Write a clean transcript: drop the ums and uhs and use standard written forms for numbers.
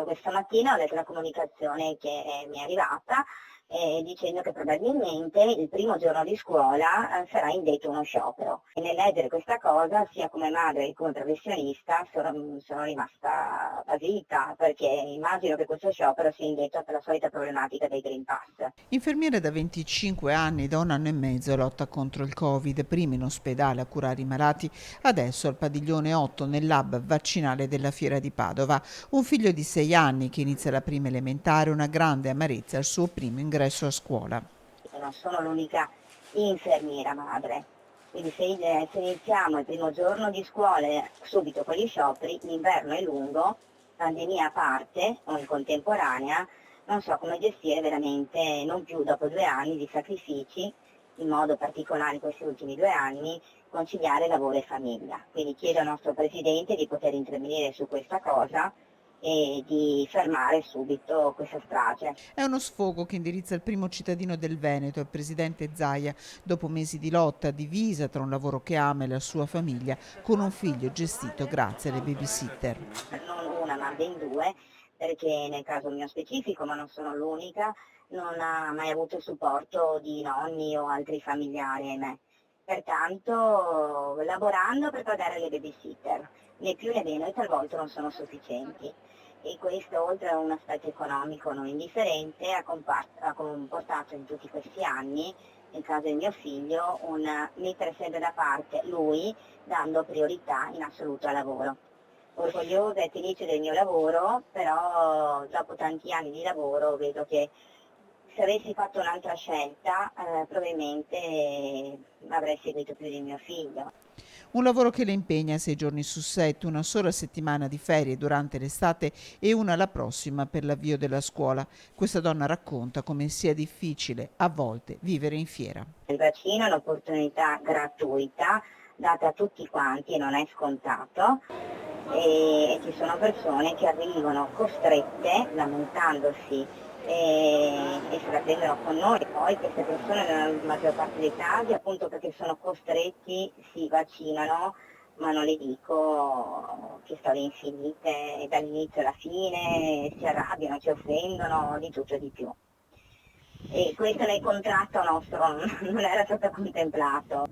Questa mattina ho letto la comunicazione che mi è arrivata dicendo che probabilmente il primo giorno di scuola sarà indetto uno sciopero. E nel leggere questa cosa, sia come madre che come professionista, sono rimasta basita, perché immagino che questo sciopero sia indetto per la solita problematica dei Green Pass. Infermiera da 25 anni, da 1 anno e mezzo lotta contro il Covid, prima in ospedale a curare i malati, adesso al padiglione 8 nel lab vaccinale della Fiera di Padova. Un figlio di 6 anni che inizia la prima elementare, una grande amarezza al suo primo ingresso a scuola. Non sono l'unica infermiera madre. Quindi se iniziamo il primo giorno di scuola subito con gli scioperi, l'inverno è lungo, pandemia a parte o in contemporanea, non so come gestire veramente, non più dopo 2 anni di sacrifici, in modo particolare in questi ultimi 2 anni, conciliare lavoro e famiglia. Quindi chiedo al nostro Presidente di poter intervenire su questa cosa e di fermare subito questa strage. È uno sfogo che indirizza il primo cittadino del Veneto, il presidente Zaia, dopo mesi di lotta divisa tra un lavoro che ama e la sua famiglia, con un figlio gestito grazie alle babysitter. Non una ma ben due, perché nel caso mio specifico, ma non sono l'unica, non ha mai avuto il supporto di nonni o altri familiari, ahimè. Pertanto lavorando per pagare le babysitter, né più né meno, e talvolta non sono sufficienti. E questo, oltre a un aspetto economico non indifferente, ha comportato in tutti questi anni, nel caso del mio figlio, un mettere sempre da parte lui, dando priorità in assoluto al lavoro. Orgogliosa e felice del mio lavoro, però dopo tanti anni di lavoro vedo che se avessi fatto un'altra scelta probabilmente avrei seguito più di mio figlio. Un lavoro che le impegna 6 giorni su 7, una sola settimana di ferie durante l'estate e una la prossima per l'avvio della scuola. Questa donna racconta come sia difficile a volte vivere in fiera. Il vaccino è un'opportunità gratuita data a tutti quanti e non è scontato, e ci sono persone che arrivano costrette, lamentandosi e se la prendono con noi. Poi queste persone nella maggior parte dei casi, appunto perché sono costretti, si vaccinano, ma non le dico che storie infinite dall'inizio alla fine, si arrabbiano, ci offendono, di tutto e di più. E questo nel contratto nostro non era stato contemplato.